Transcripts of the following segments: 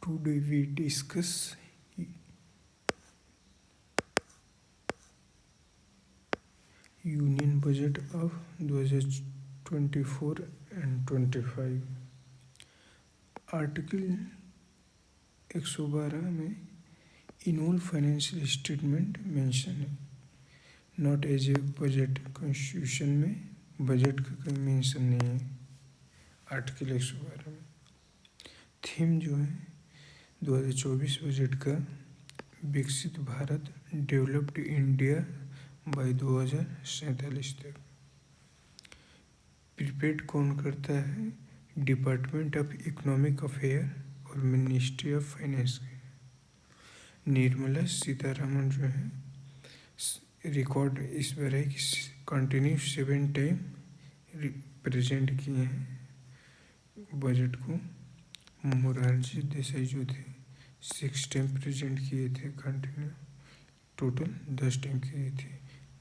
Today we discuss Union Budget of 2024 and 25। Article 112 में in all financial statement mention है, not as a budget. Constitution में budget का कोई mention नहीं है आर्टिकल 112 में। थीम जो है 2024 बजट का विकसित भारत, डेवलप्ड इंडिया बाय 2047 तक। प्रिपेयर्ड कौन करता है? डिपार्टमेंट ऑफ इकोनॉमिक अफेयर और मिनिस्ट्री ऑफ फाइनेंस के। निर्मला सीतारमण जो है रिकॉर्ड इस बार है कि कंटिन्यू 7 टाइम प्रेजेंट किए हैं बजट को। मोरारजी देसाई जो थे 6 टाइम प्रेजेंट किए थे कंटिन्यू, टोटल 10 टाइम किए थे।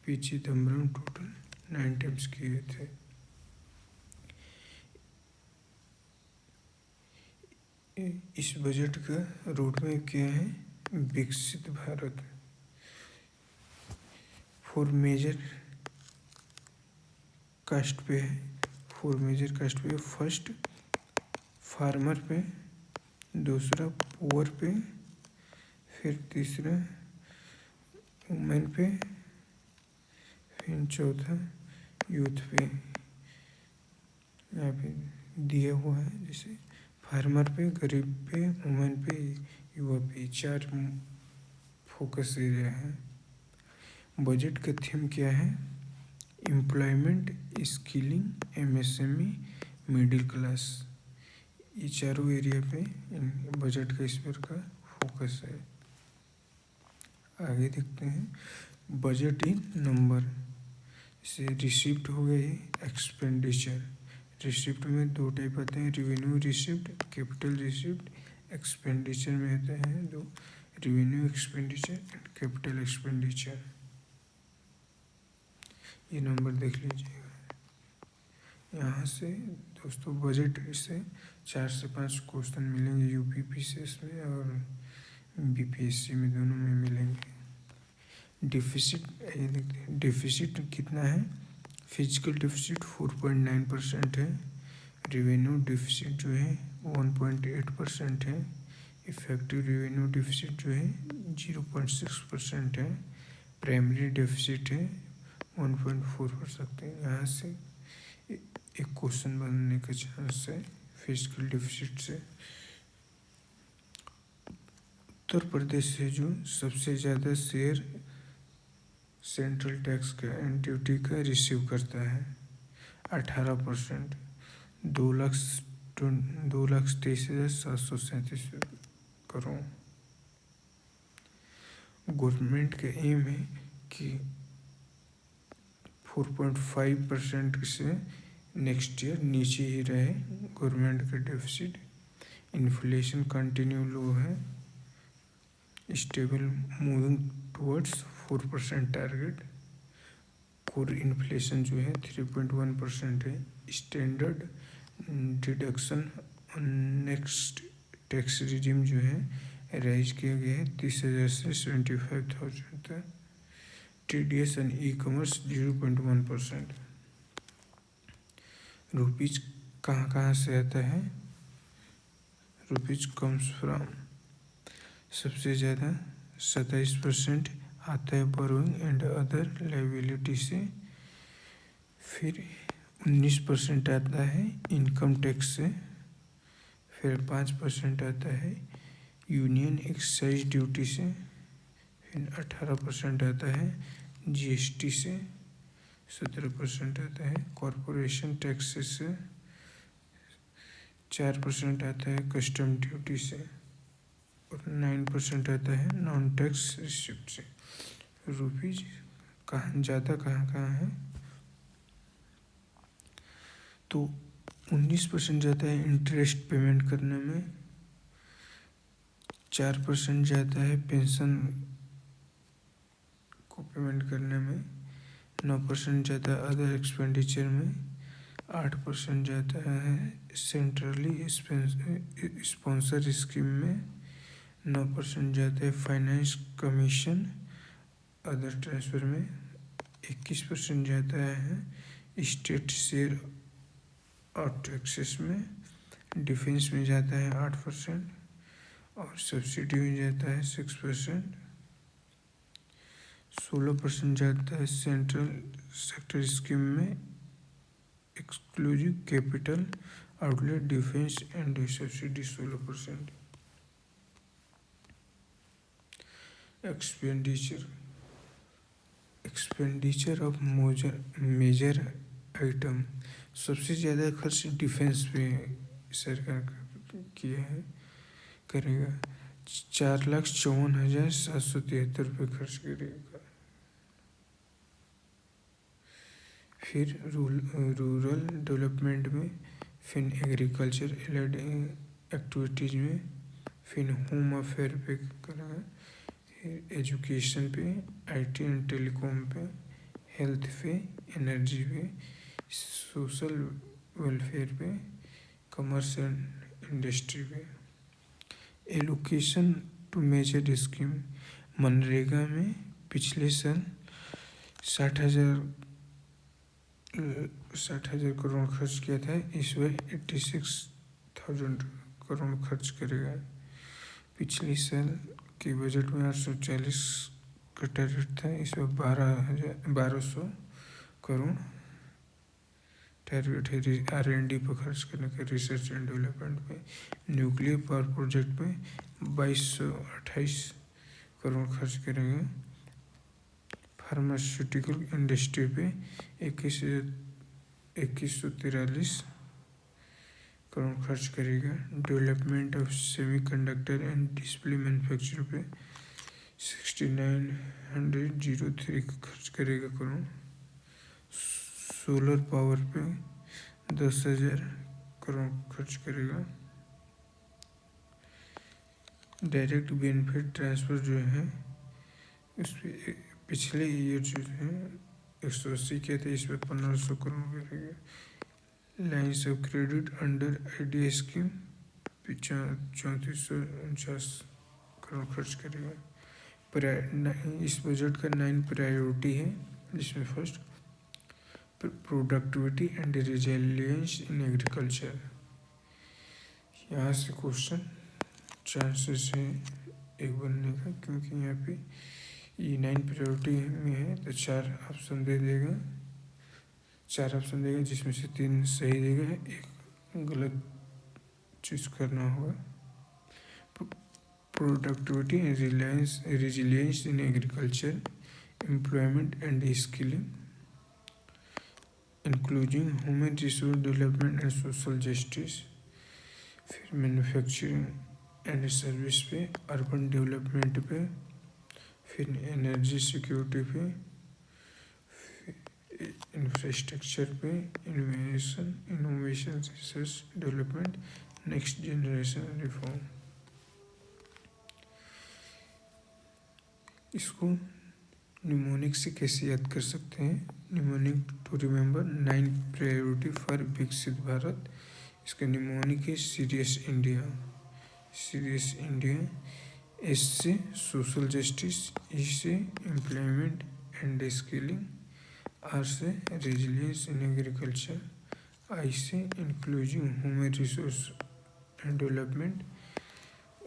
पी चिदम्बरम टोटल 9 टाइम्स किए थे। इस बजट का रोड मैप क्या है? विकसित भारत। 4 मेजर कास्ट पे है, 4 मेजर कास्ट पे। फर्स्ट फार्मर पे, दूसरा पुअर पे, फिर तीसरा वुमेन पे, फिर चौथा यूथ पे। यहाँ पे दिया हुआ है जैसे फार्मर पे, गरीब पे, वुमेन पे, युवा पे, 4 फोकस एरिया है। बजट का थीम क्या है? Employment, skilling, MSME, middle class. ये चारों एरिया पे बजट का इस बार का फोकस है। आगे देखते हैं बजट इन नंबर। जैसे रिसिप्ट हो गई, एक्सपेंडिचर। रिसिप्ट में 2 टाइप आते हैं, revenue receipt, capital receipt. Expenditure में आते हैं 2, revenue expenditure and capital expenditure. ये नंबर देख लीजिएगा। यहाँ से दोस्तों बजट से 4 से 5 क्वेश्चन मिलेंगे यूपीपीसीएस में और बीपीएससी में, दोनों में मिलेंगे। डिफिसिट, ये देखते हैं डिफिसिट कितना है। फिजिकल डिफिसिट 4.9% है। रेवेन्यू डिफिसिट जो है 1.8% है। इफेक्टिव रेवेन्यू डिफिसिट जो है 0.6% है। प्राइमरी डिफिसिट है 1.4 कर सकते हैं। यहाँ से एक क्वेश्चन बनने का चांस है फिजिकल डिफिसिट से। उत्तर प्रदेश से जो सबसे ज़्यादा शेयर सेंट्रल टैक्स का एंड ड्यूटी का रिसीव करता है 18%, 2,23,737 करोड़। गवर्नमेंट का एम है कि 4.5% से नेक्स्ट ईयर नीचे ही रहे गवर्नमेंट का डेफिसिट। इन्फ्लेशन कंटिन्यू लो है, stable, moving towards 4% target. Core inflation जो है 3.1% है। Standard deduction on next tax regime जो है राइज किया गया है 30,000 से 75,000 तक। TDS and e commerce 0.1%। Rupees कहाँ कहाँ से आता है? रुपीज कम्स फ्रॉम, सबसे ज़्यादा 27% आता है बोरोइंग एंड अदर लाइबिलिटी से। फिर 19% आता है इनकम टैक्स से। फिर 5% आता है यूनियन एक्साइज ड्यूटी से। फिर 18% आता है जीएसटी से। 17% आता है कॉरपोरेशन टैक्सेस से। 4% आता है कस्टम ड्यूटी से और 9% आता है नॉन टैक्स रिसिप्ट से। रुपीज कहाँ ज़्यादा कहाँ है? तो 19% जाता है इंटरेस्ट पेमेंट करने में, 4% जाता है पेंशन को पेमेंट करने में, 9% जाता है अदर एक्सपेंडिचर में, 8% जाता है सेंट्रली स्पॉन्सर स्कीम में, 9% जाता है फाइनेंस कमीशन अदर ट्रांसफ़र में, 21% जाता है स्टेट शेयर और टैक्सेस में, डिफेंस में जाता है 8% और सब्सिडी में जाता है 6%, 16% जाता है सेंट्रल सेक्टर स्कीम में exclusive capital outlet defence and subsidy 16%। Expenditure of major item, सबसे ज़्यादा खर्च डिफेंस पे सरकार किया है करेगा, 4,54,773 रुपये खर्च करेगा। फिर रूरल डेवलपमेंट में, फिर एग्रीकल्चर एलाइड एक्टिविटीज़ में, फिर होम अफेयर पे करेगा, एजुकेशन पे, आईटी एंड टेलीकॉम पे, हेल्थ पे, एनर्जी पे, सोशल वेलफेयर पे, कॉमर्स एंड इंडस्ट्री पे। एलोकेशन टू मेजर स्कीम, मनरेगा में पिछले साल 60,000 करोड़ खर्च किया था, इस बार 86,000 करोड़ खर्च करेगा। पिछले साल के बजट में 840 का टारगेट था, इस बार 1200 करोड़ टारगेट है R&D पर खर्च करने का, रिसर्च एंड डेवलपमेंट पे। न्यूक्लियर पावर प्रोजेक्ट पे 2228 करोड़ खर्च करेंगे। फार्मास्यूटिकल इंडस्ट्री पे 2143 करोड़ खर्च करेगा। Development of semiconductor and display manufacture पे 6903 खर्च करेगा करोड़। सोलर पावर पे 10,000 करोड़ खर्च करेगा। डायरेक्ट बेनिफिट ट्रांसफ़र जो है उस पर पिछले ईयर जो है 180 किया था, इस पर 1500 करोड़ करेगा। Lines of credit under IDA scheme 3449 crore खर्च करेगा। इस बजट का 9 प्रायोरिटी है, जिसमें first productivity and resilience in agriculture. यहाँ से क्वेश्चन चांसेस है एक बनने का, क्योंकि यहाँ पे ये 9 प्रायोरिटी में है तो 4 ऑप्शन दे देगा, 4 ऑप्शन देगा जिसमें से 3 सही देगा, एक गलत चूज करना होगा। Productivity and resilience in agriculture, employment and skilling, including human resource development and social justice. फिर मैन्युफैक्चरिंग एंड सर्विस पे, अर्बन डेवलपमेंट पे, फिर एनर्जी सिक्योरिटी पे, इंफ्रास्ट्रक्चर पे, innovation research development, next generation reform. इसको निमोनिक से कैसे याद कर सकते हैं? Mnemonic to remember 9 priority for Viksit Bharat. इसका निमोनिक है सीरियस इंडिया। एस से सोशल जस्टिस, ई से एम्प्लॉयमेंट एंड स्किलिंग, आर से रेजिलियंस इन एग्रीकल्चर, आई से inclusive human resource and development,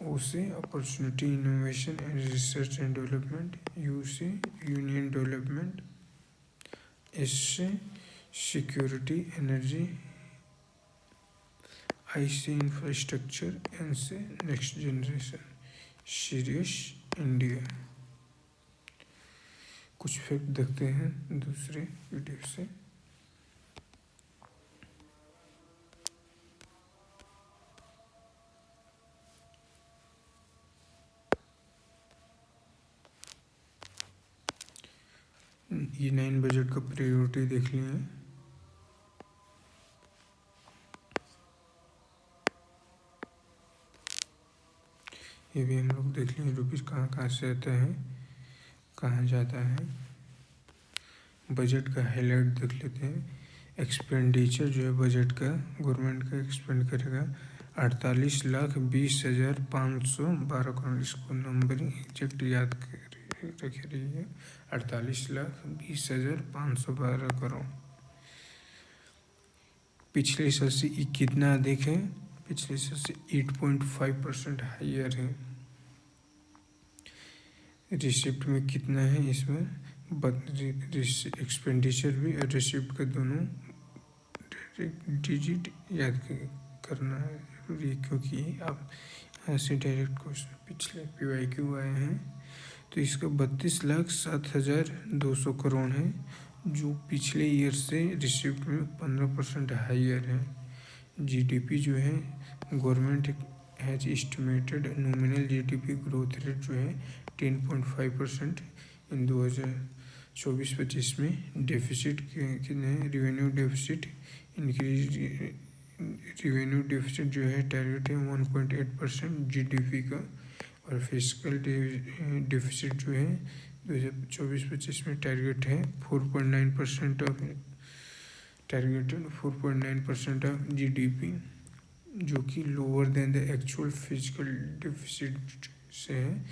O से opportunity innovation and research and development, U से union development, S से security energy, I से infrastructure, N से next generation. Serious India. कुछ fact देखते हैं दूसरे वीडियो से। ये 9 बजट का प्रायोरिटी देख लिए हैं। ये भी हम लोग देख लेंगे रुपीज़ कहाँ कहाँ से आता है, कहाँ जाता है। बजट का हाईलाइट देख लेते हैं। एक्सपेंडिचर जो है बजट का, गवर्नमेंट का एक्सपेंड करेगा 48,20,512 करोड़। इसको नंबरिंग एग्जैक्ट याद रखे रहिए, 48,20,512 करोड़। पिछले साल से कितना अधिक है? पिछले साल से 8.5% हाइयर है। रिसिप्ट में कितना है इसमें? एक्सपेंडिचर भी और रिसिप्ट का दोनों डिजिट याद करना है जरूरी, क्योंकि आप यहाँ से डायरेक्ट क्वेश्चन पिछले PYQ आए हैं। तो इसका 32,07,200 करोड़ है, जो पिछले ईयर से रिसिप्ट में 15% हाइयर है। GDP जो है, government has estimated nominal GDP growth rate जो है 10.5% इन 2024-25 में। डेफिसिट कितने? Revenue deficit increase, revenue deficit जो है टारगेट है 1.8% GDP का। और फिजिकल डेफिसिट जो है 2024-25 में टारगेट है 4.9% ऑफ टारगेटेड 4.9% ऑफ GDP, जो कि lower than the actual physical deficit से है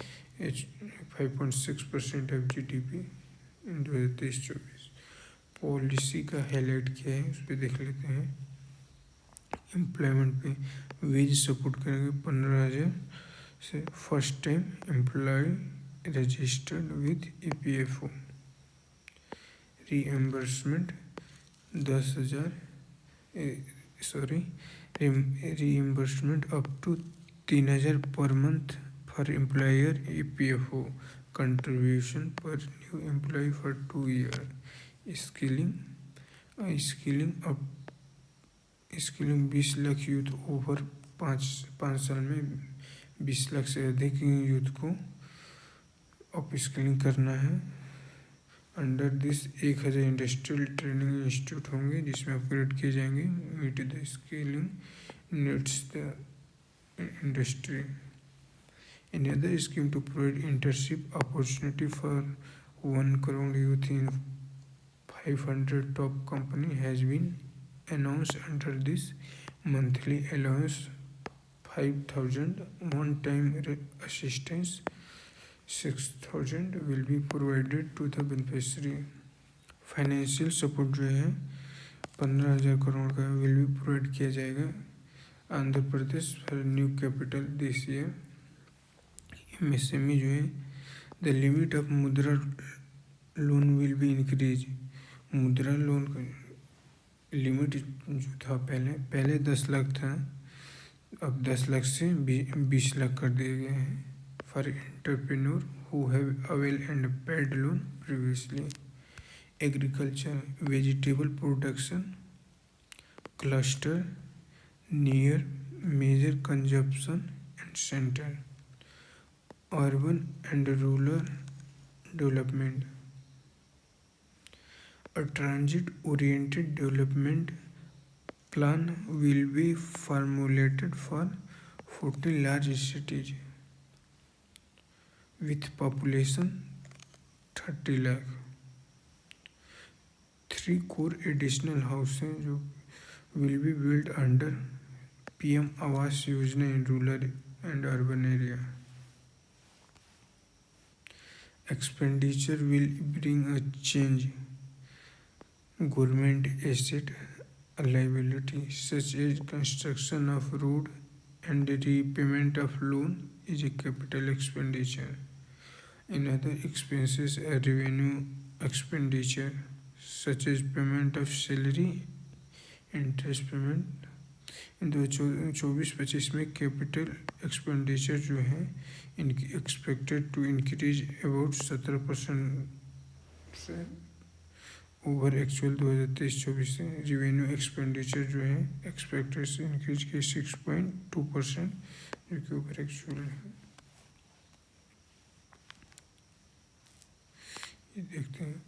5.6% ऑफ GDP इन 2023-24। पॉलिसी का हाईलाइट क्या है उस पर देख लेते हैं। एम्प्लॉयमेंट पे वेज सपोर्ट करेंगे 15,000 से first time employ registered with EPFO। Reimbursement 10,000 reimbursement up to 3,000 per month for employer EPFO contribution per new employ for 2 year. Skilling 20 lakh youth over 5 साल में 20 लाख से अधिक यूथ को अप स्किलिंग करना है। Under this 1,000 industrial training institute होंगे जिसमें upgrade किए जाएंगे meet the skilling needs the industry. Another scheme to provide internship opportunity for 1 crore youth in 500 top company has been announced. Under this, monthly allowance 5,000, one-time assistance 6,000 will be provided to the beneficiary. Financial support जो है 15,000 करोड़ का will भी provide किया जाएगा Andhra Pradesh for new capital this year. MSME जो है, the limit of Mudra loan will be increase. Mudra loan का limit जो था पहले 10 लाख था, अब 10 लाख से 20 लाख कर दिए गए हैं for entrepreneur who have avail and paid loan previously. Agriculture vegetable production cluster near major consumption and centre. Urban and rural development, a transit oriented development plan will be formulated for 40 large cities with population 30 lakh। 3 core additional houses जो will be built under PM Awas Yojana in rural and urban area। Expenditure will bring a change government asset liability such as construction of road and repayment of loan is a capital expenditure. In other expenses are revenue expenditure such as payment of salary, interest payment। इन 2024-25 में capital expenditure जो है इनकी expected to increase about 17% से over actual 2023-24 से। Revenue expenditure जो है expected से increase के 6.2% जो कि ओवर एक्चुअल है। ये देखते हैं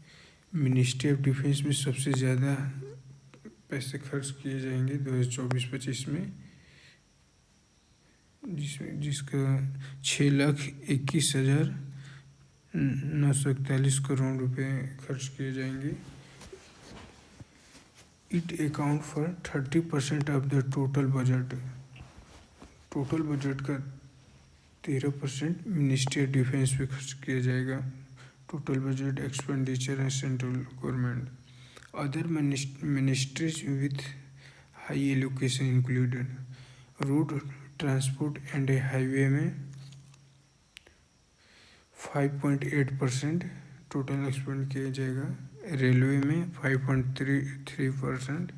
मिनिस्ट्री ऑफ डिफेंस में सबसे ज़्यादा पैसे खर्च किए जाएंगे 2024-25 में, जिसका 6,21,941 करोड़ रुपए खर्च किए जाएंगे। It account for 30% of the total budget. Total budget का 13% मिनिस्ट्री ऑफ डिफेंस पे खर्च किया जाएगा। टोटल बजट एक्सपेंडिचर है central government. Other ministries with high allocation included road transport and highway में 5.8% टोटल एक्सपेंड किया जाएगा। रेलवे में 5.33%,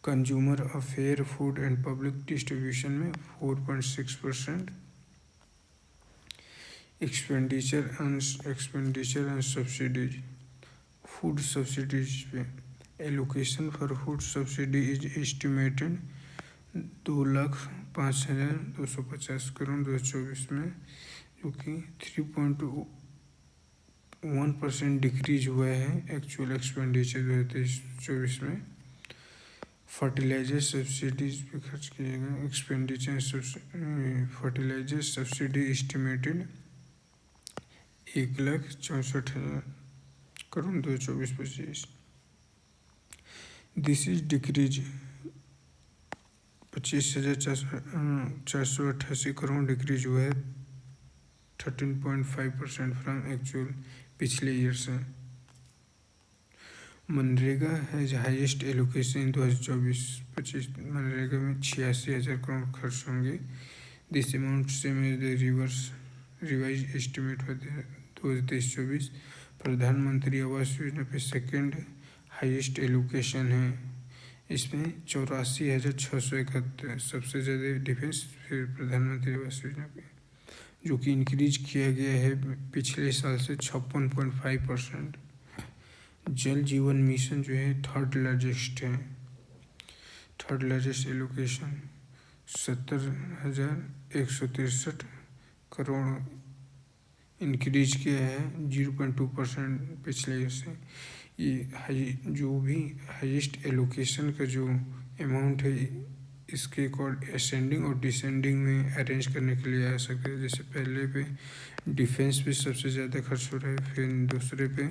consumer affair food and public distribution में 4.6%, expenditure and subsidies food subsidies पे allocation for food subsidy is estimated 2,05,250 crore 2024 में, जो कि 3.1% decrease हुआ है एक्चुअल एक्सपेंडिचर 2023-24 में। फर्टिलाइजर सब्सिडीज पे खर्च किएगा। Expenditure fertilizer subsidy estimated 1,64,000 crore 2024-25। This is decrease 25,488 crore decrease हुआ है 13.5% फ्रॉम एक्चुअल पिछले ईयर से। मनरेगा हैज हाईएस्ट एलोकेशन 2024-25। मनरेगा में 86,000 करोड़ खर्च होंगे। This amount same as the revise estimate for 2023-24। Pradhanmantri Awas Yojana पे सेकेंड हाईएस्ट एलोकेशन है, इसमें 84,671 सबसे ज़्यादा डिफेंस, फिर प्रधानमंत्री आवास योजना पे, जो कि इंक्रीज किया गया है पिछले साल से 56.5%। जल जीवन मिशन जो है third largest allocation 70,163 crore increase किया है 0.2% पिछले ईयर से। ये जो भी हाईएस्ट एलोकेशन का जो अमाउंट है इसके असेंडिंग और डिसेंडिंग में अरेंज करने के लिए आ सकते हैं। जैसे पहले पे डिफेंस पे सबसे ज़्यादा खर्च हो रहा है, फिर दूसरे पे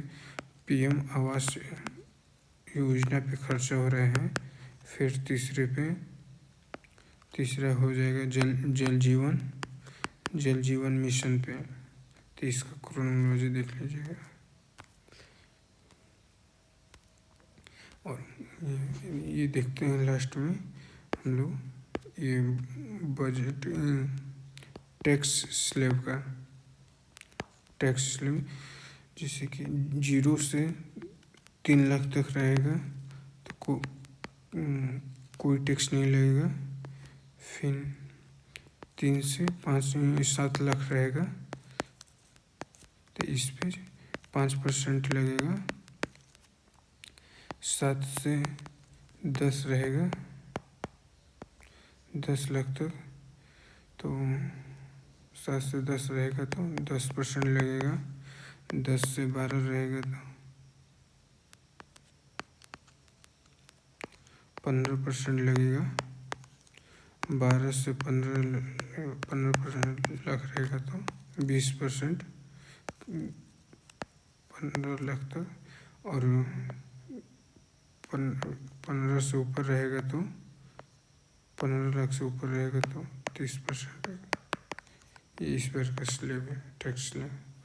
पीएम आवास योजना पे खर्चा हो रहा है, फिर तीसरा हो जाएगा जल जीवन मिशन पे। तो इसका क्रोनोलॉजी देख लीजिएगा। और ये देखते हैं लास्ट में हम लोग ये बजट टैक्स स्लैब का। टैक्स स्लैब जैसे कि 0 से 3 लाख तक रहेगा तो कोई टैक्स नहीं लगेगा। फिर 3 से 7 लाख रहेगा तो इस पे 5% लगेगा। 7 से 10 रहेगा 10 लाख तक, तो 7 से 10 रहेगा तो 10% लगेगा। 10 से 12 रहेगा तो 15% लगेगा। 12 से 15% लाख रहेगा तो 20% 15 लाख तक, और 15 से ऊपर रहेगा तो 15 लाख से ऊपर रहेगा तो 30%। ये इस बार का स्लैब है, टैक्स स्लैब।